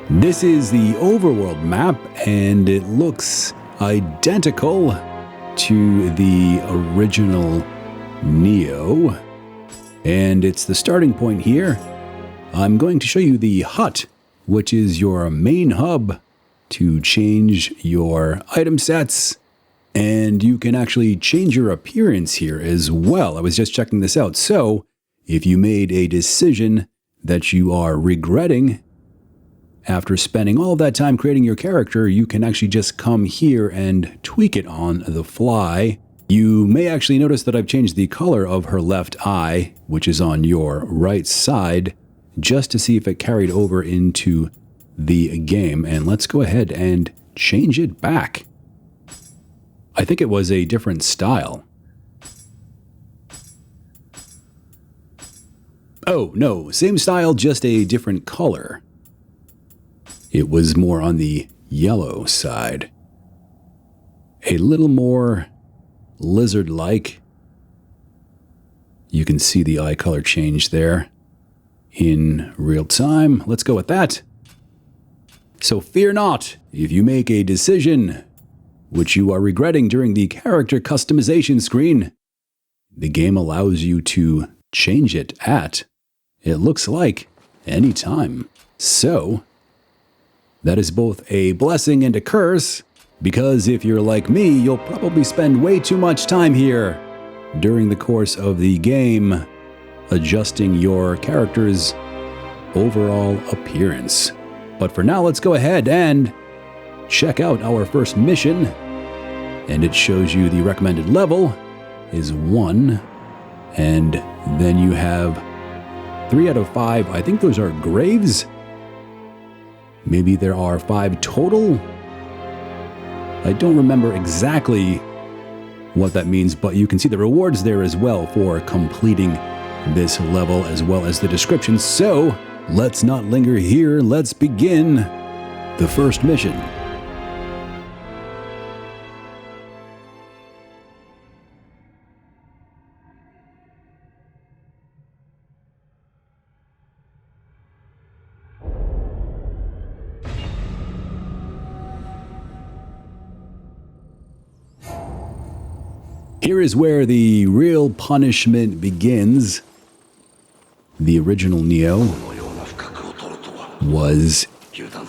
This is the overworld map, and it looks identical to the original Nioh. And it's the starting point here. I'm going to show you the hut, which is your main hub to change your item sets. And you can actually change your appearance here as well. I was just checking this out. So if you made a decision that you are regretting after spending all of that time creating your character, you can actually just come here and tweak it on the fly. You may actually notice that I've changed the color of her left eye, which is on your right side, just to see if it carried over into the game. And let's go ahead and change it back. I think it was a different style. Oh, no, same style, just a different color. It was more on the yellow side. A little more lizard-like. You can see the eye color change there in real time. Let's go with that. So fear not, if you make a decision which you are regretting during the character customization screen, the game allows you to change it at, it looks like, any time. So that is both a blessing and a curse, because if you're like me, you'll probably spend way too much time here during the course of the game adjusting your character's overall appearance. But for now, let's go ahead and check out our first mission. And it shows you the recommended level is 1. And then you have 3 out of 5. I think those are graves. Maybe there are 5 total. I don't remember exactly what that means, but you can see the rewards there as well for completing this level, as well as the description. So let's not linger here. Let's begin the first mission. Here is where the real punishment begins. The original Nioh was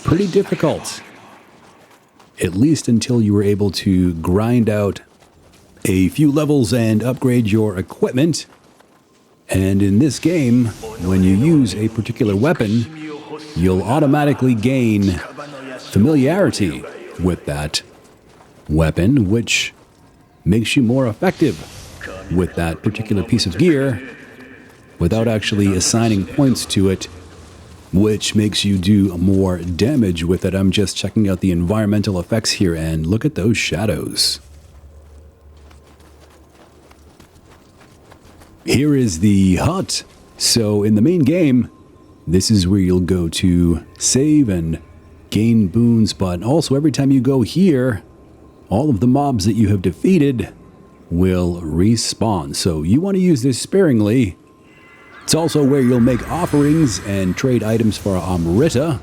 pretty difficult, at least until you were able to grind out a few levels and upgrade your equipment. And in this game, when you use a particular weapon, you'll automatically gain familiarity with that weapon, which makes you more effective with that particular piece of gear without actually assigning points to it, which makes you do more damage with it. I'm just checking out the environmental effects here, and look at those shadows. Here is the hut. So in the main game, this is where you'll go to save and gain boons, but also every time you go here, all of the mobs that you have defeated will respawn. So you want to use this sparingly. It's also where you'll make offerings and trade items for Amrita.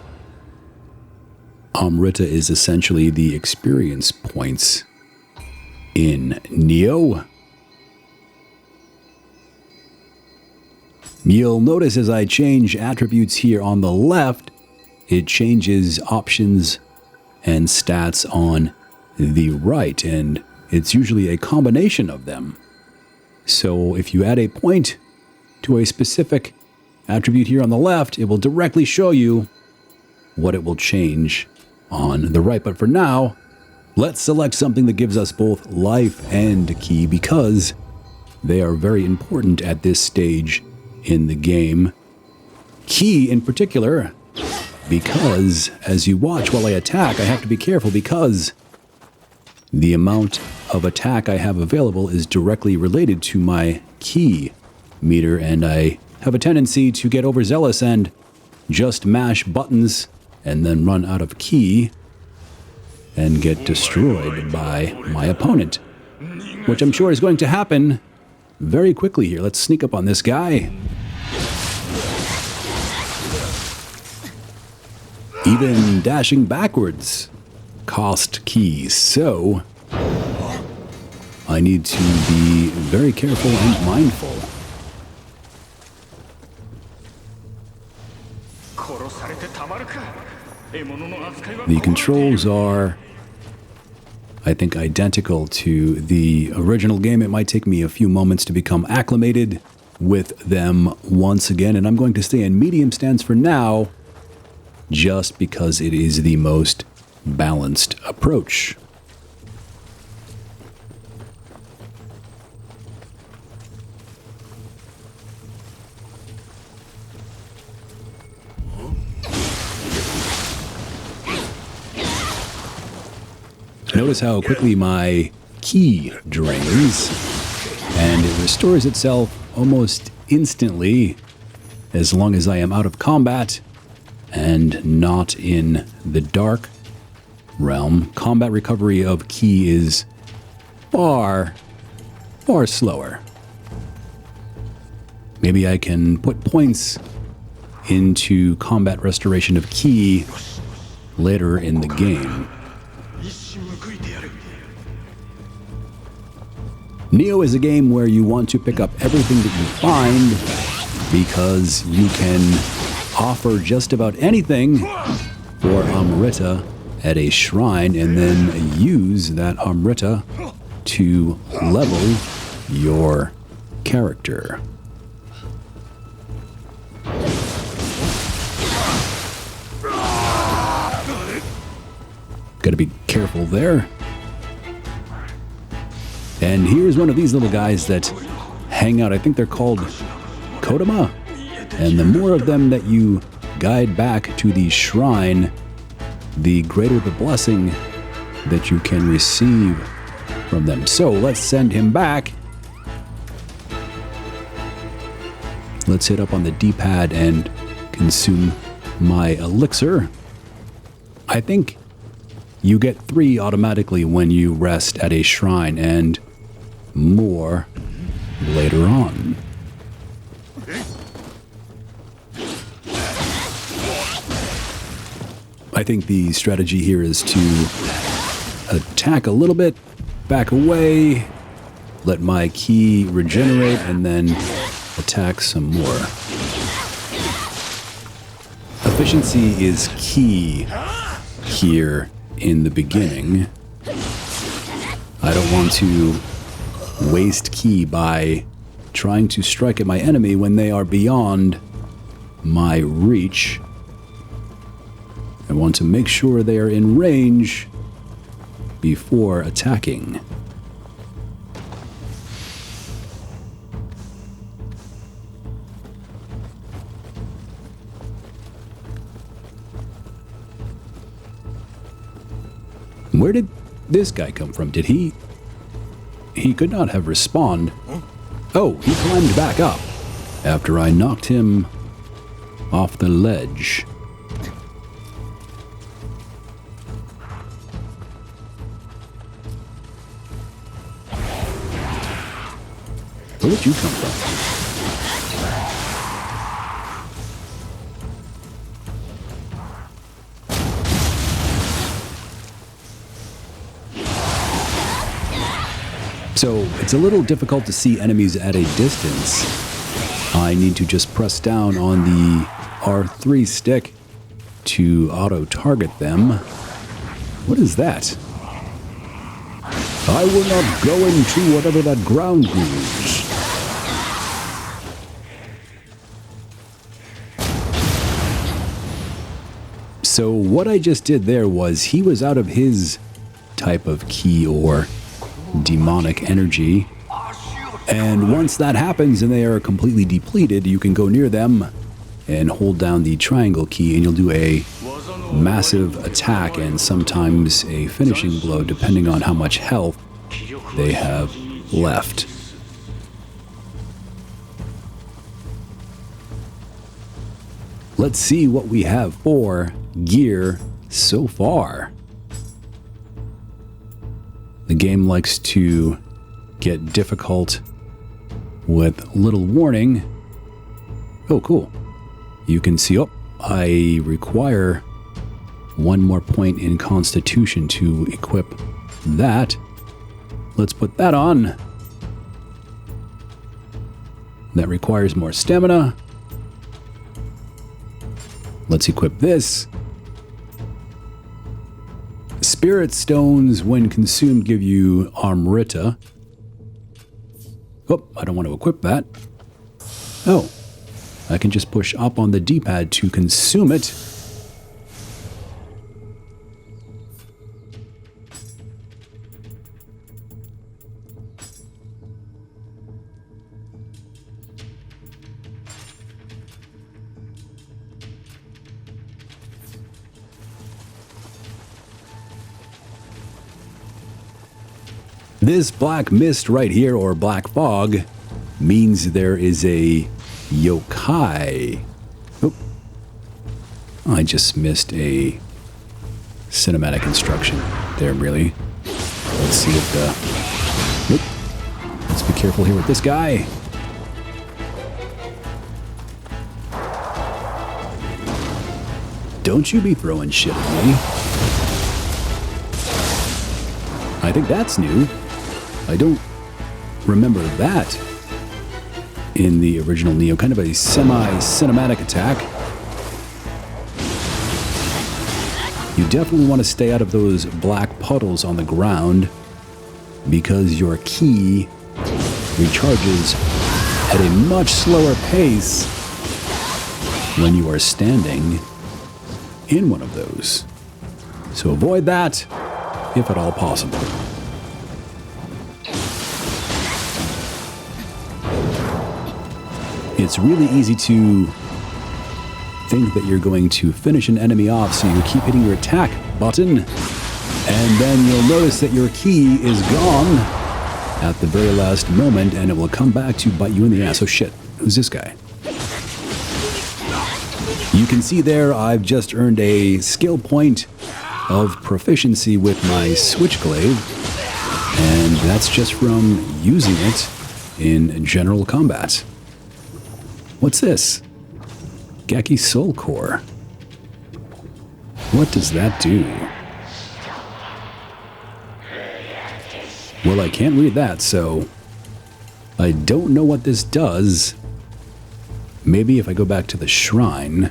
Amrita is essentially the experience points in Nioh. You'll notice as I change attributes here on the left, it changes options and stats on the right, and it's usually a combination of them. So if you add a point to a specific attribute here on the left, it will directly show you what it will change on the right. But for now, let's select something that gives us both life and ki, because they are very important at this stage in the game. Ki in particular, because as you watch while I attack, I have to be careful, because the amount of attack I have available is directly related to my ki meter, and I have a tendency to get overzealous and just mash buttons and then run out of ki and get destroyed by my opponent, which I'm sure is going to happen very quickly here. Let's sneak up on this guy. Even dashing backwards cost ki, so I need to be very careful and mindful. The controls are, I think, identical to the original game. It might take me a few moments to become acclimated with them once again, and I'm going to stay in medium stance for now, just because it is the most balanced approach. Notice how quickly my ki drains, and it restores itself almost instantly as long as I am out of combat and not in the dark realm. Combat recovery of ki is far slower. Maybe I can put points into combat restoration of ki later in the game. Nioh is a game where you want to pick up everything that you find because you can offer just about anything for Amrita at a shrine and then use that Amrita to level your character. Gotta be careful there. And here's one of these little guys that hang out. I think they're called Kodama. And the more of them that you guide back to the shrine, the greater the blessing that you can receive from them. So let's send him back. Let's hit up on the D-pad and consume my elixir. I think you get 3 automatically when you rest at a shrine, and more later on. I think the strategy here is to attack a little bit, back away, let my ki regenerate, and then attack some more. Efficiency is key here in the beginning. I don't want to waste ki by trying to strike at my enemy when they are beyond my reach. I want to make sure they are in range before attacking. Where did this guy come from? Did he could not have respawned. Oh, he climbed back up after I knocked him off the ledge. Where did you come from? So it's a little difficult to see enemies at a distance. I need to just press down on the R3 stick to auto-target them. What is that? I will not go into whatever that ground means. So what I just did there was he was out of his type of ki or demonic energy, and once that happens and they are completely depleted, you can go near them and hold down the triangle key and you'll do a massive attack and sometimes a finishing blow depending on how much health they have left. Let's see what we have for gear so far. The game likes to get difficult with little warning. Oh, cool. You can see, I require one more point in Constitution to equip that. Let's put that on. That requires more stamina. Let's equip this. Spirit stones, when consumed, give you Amrita. Oh, I don't want to equip that. Oh, I can just push up on the D-pad to consume it. This black mist right here, or black fog, means there is a yokai. Oh, I just missed a cinematic instruction there, really. Let's see if the... Nope. Let's be careful here with this guy. Don't you be throwing shit at me. I think that's new. I don't remember that in the original Nioh. Kind of a semi-cinematic attack. You definitely want to stay out of those black puddles on the ground because your ki recharges at a much slower pace when you are standing in one of those. So avoid that if at all possible. It's really easy to think that you're going to finish an enemy off, so you keep hitting your attack button, and then you'll notice that your ki is gone at the very last moment, and it will come back to bite you in the ass. Oh shit, who's this guy? You can see there I've just earned a skill point of proficiency with my Switchglaive, and that's just from using it in general combat. What's this? Gaki Soul Core. What does that do? Well, I can't read that, so I don't know what this does. Maybe if I go back to the shrine.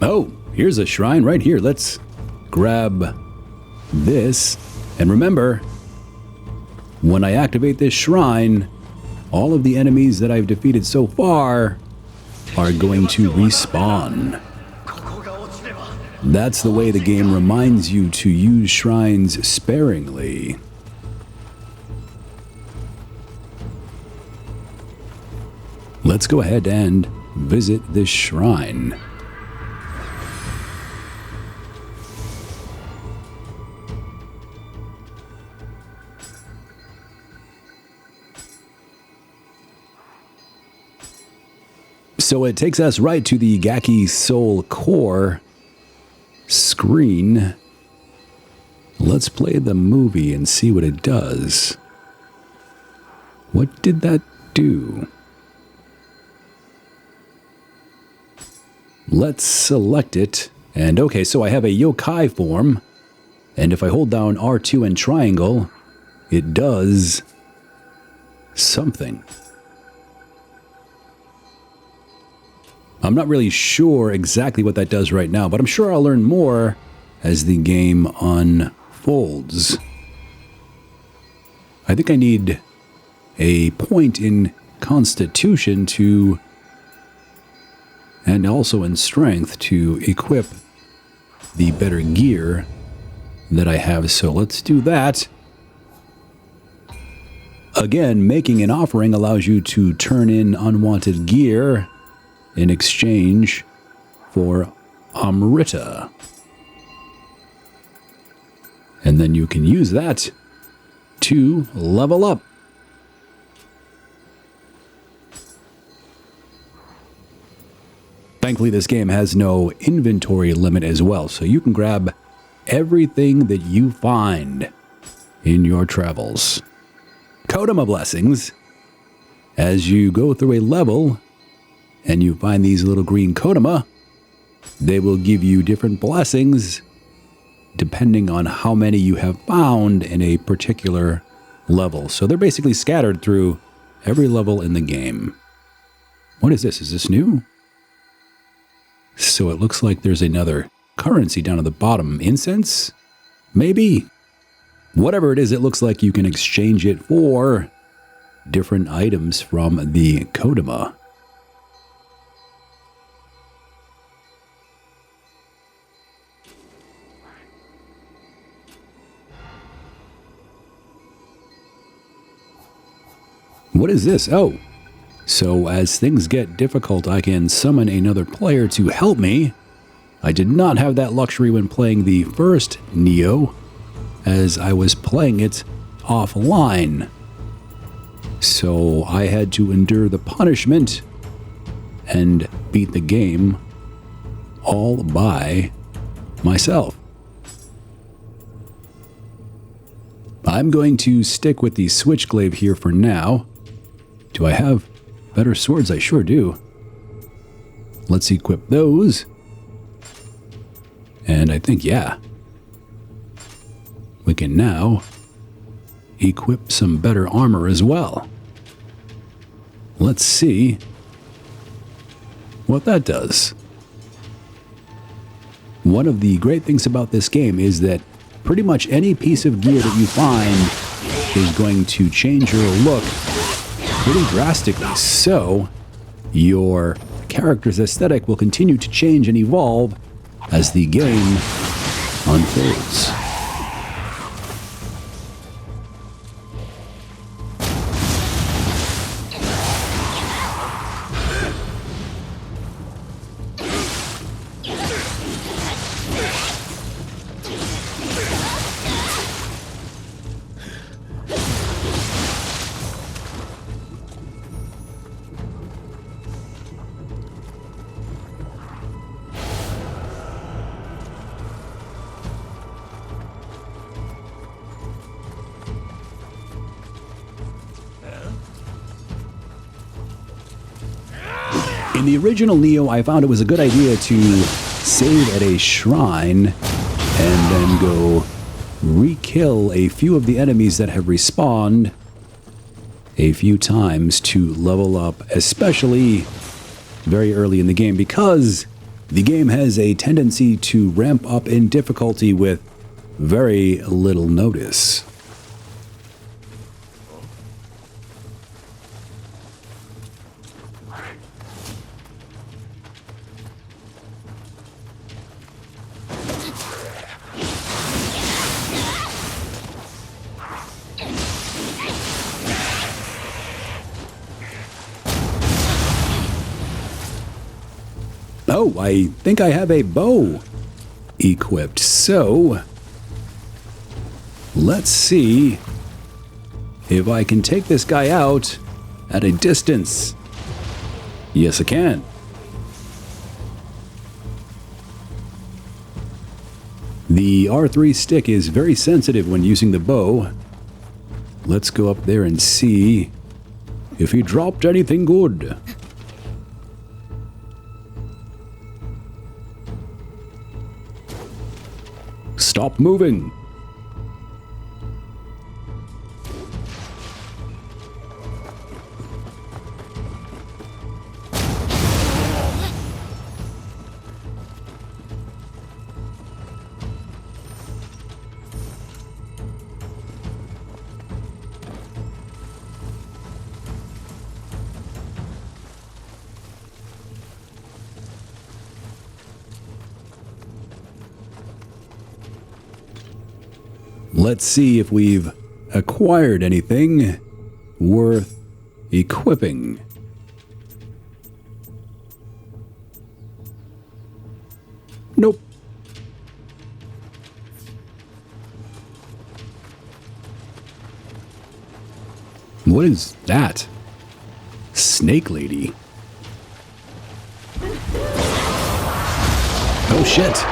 Oh, here's a shrine right here. Let's grab this. And remember, when I activate this shrine, all of the enemies that I've defeated so far are going to respawn. That's the way the game reminds you to use shrines sparingly. Let's go ahead and visit this shrine. So it takes us right to the Gaki Soul Core screen. Let's play the movie and see what it does. What did that do? Let's select it. And okay, so I have a yokai form. And if I hold down R2 and triangle, it does something. I'm not really sure exactly what that does right now, but I'm sure I'll learn more as the game unfolds. I think I need a point in Constitution to, and also in Strength, to equip the better gear that I have. So let's do that. Again, making an offering allows you to turn in unwanted gear in exchange for Amrita. And then you can use that to level up. Thankfully, this game has no inventory limit as well, so you can grab everything that you find in your travels. Kodama blessings. As you go through a level, and you find these little green Kodama, they will give you different blessings depending on how many you have found in a particular level. So they're basically scattered through every level in the game. What is this? Is this new? So it looks like there's another currency down at the bottom. Incense? Maybe? Whatever it is, it looks like you can exchange it for different items from the Kodama. What is this? Oh, so as things get difficult, I can summon another player to help me. I did not have that luxury when playing the first Nioh, as I was playing it offline. So I had to endure the punishment and beat the game all by myself. I'm going to stick with the Switchglaive here for now. Do I have better swords? I sure do. Let's equip those. And I think, yeah, we can now equip some better armor as well. Let's see what that does. One of the great things about this game is that pretty much any piece of gear that you find is going to change your look pretty drastically. So your character's aesthetic will continue to change and evolve as the game unfolds. In the original Nioh, I found it was a good idea to save at a shrine and then go re-kill a few of the enemies that have respawned a few times to level up, especially very early in the game, because the game has a tendency to ramp up in difficulty with very little notice. Oh, I think I have a bow equipped, so let's see if I can take this guy out at a distance. Yes, I can. The R3 stick is very sensitive when using the bow. Let's go up there and see if he dropped anything good. Stop moving. Let's see if we've acquired anything worth equipping. Nope. What is that? Snake Lady. Oh shit.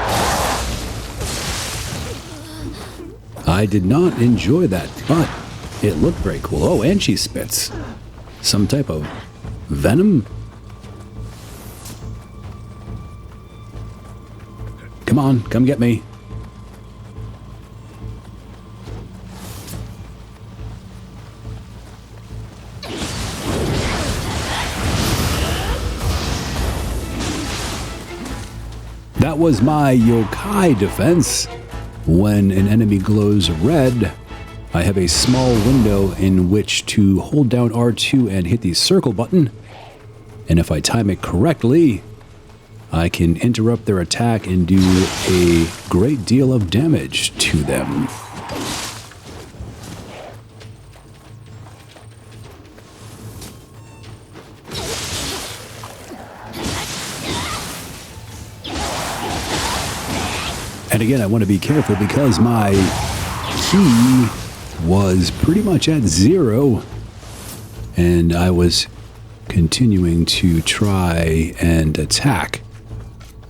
I did not enjoy that, but it looked very cool. Oh, and she spits some type of venom. Come on, come get me. That was my yokai defense. When an enemy glows red, I have a small window in which to hold down R2 and hit the circle button. And if I time it correctly, I can interrupt their attack and do a great deal of damage to them. And again, I want to be careful because my key was pretty much at 0, and I was continuing to try and attack.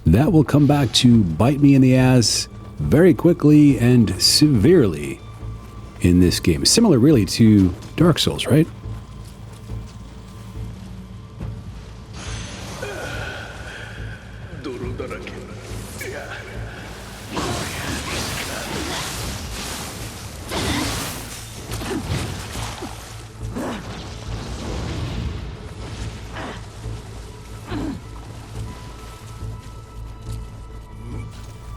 That will come back to bite me in the ass very quickly and severely in this game. Similar really to Dark Souls, right?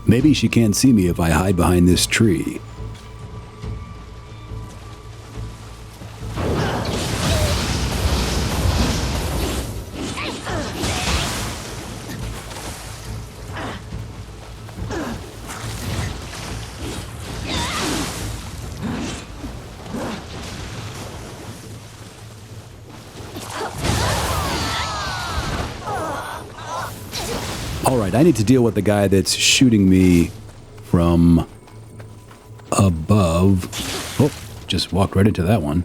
Maybe she can't see me if I hide behind this tree. Alright, I need to deal with the guy that's shooting me from above. Oh, just walked right into that one.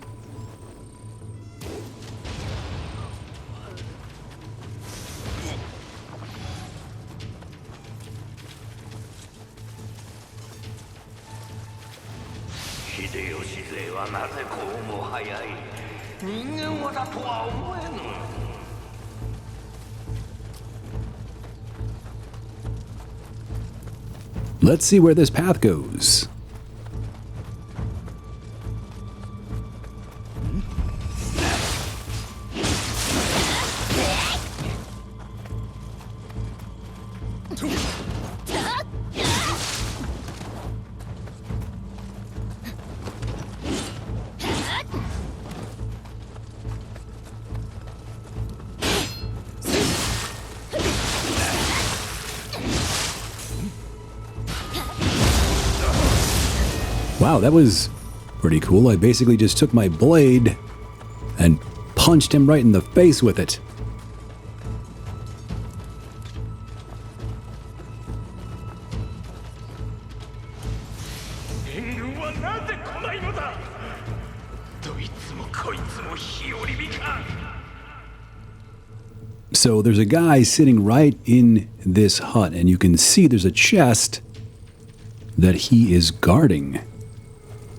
Let's see where this path goes. Wow, that was pretty cool. I basically just took my blade and punched him right in the face with it. So there's a guy sitting right in this hut, and you can see there's a chest that he is guarding.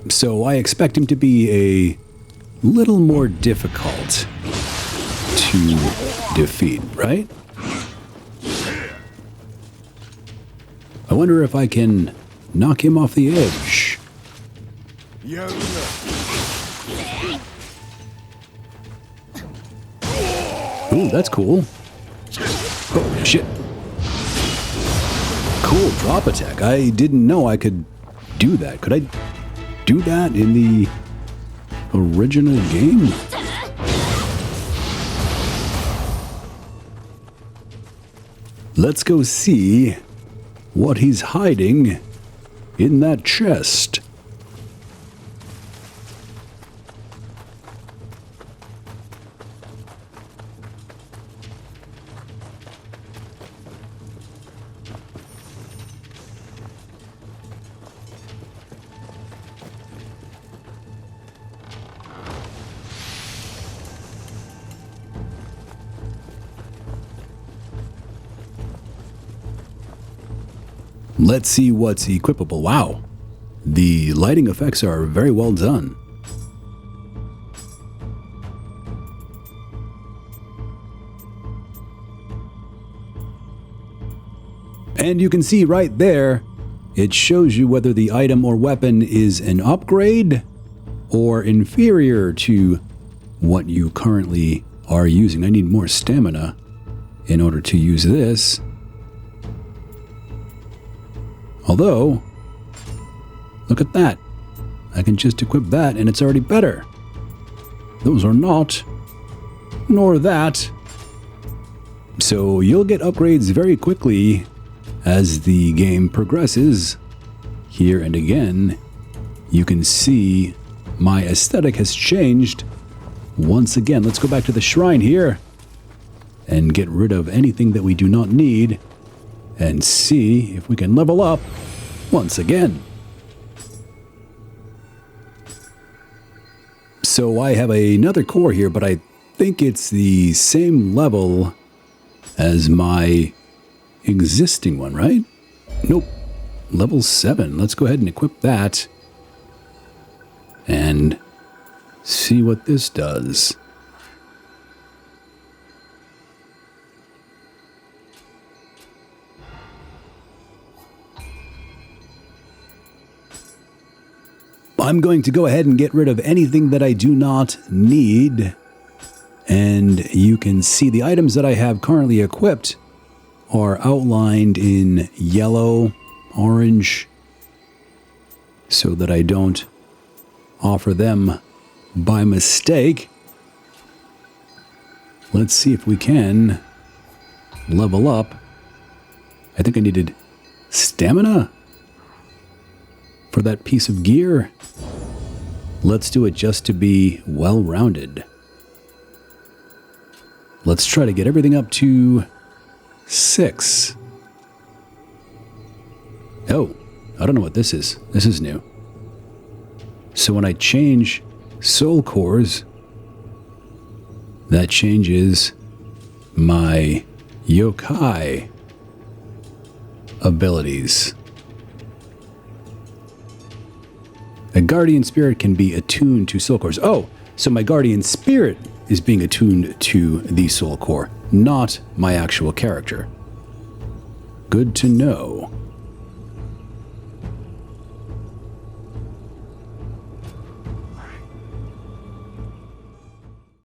So I expect him to be a little more difficult to defeat, right? I wonder if I can knock him off the edge. Ooh, that's cool. Oh, shit. Cool drop attack. I didn't know I could do that. Could I do that in the original game? Let's go see what he's hiding in that chest. Let's see what's equipable. Wow, the lighting effects are very well done. And you can see right there, it shows you whether the item or weapon is an upgrade or inferior to what you currently are using. I need more stamina in order to use this. Although, look at that. I can just equip that and it's already better. Those are not, nor that. So you'll get upgrades very quickly as the game progresses. Here and again, you can see my aesthetic has changed. Once again, let's go back to the shrine here and get rid of anything that we do not need and see if we can level up once again. So I have another core here, but I think it's the same level as my existing one, right? Nope. Level 7. Let's go ahead and equip that and see what this does. I'm going to go ahead and get rid of anything that I do not need. And you can see the items that I have currently equipped are outlined in yellow, orange, so that I don't offer them by mistake. Let's see if we can level up. I think I needed stamina for that piece of gear. Let's do it just to be well-rounded. Let's try to get everything up to 6. Oh, I don't know what this is. This is new. So when I change soul cores, that changes my yokai abilities. A guardian spirit can be attuned to soul cores. Oh, so my guardian spirit is being attuned to the soul core, not my actual character. Good to know.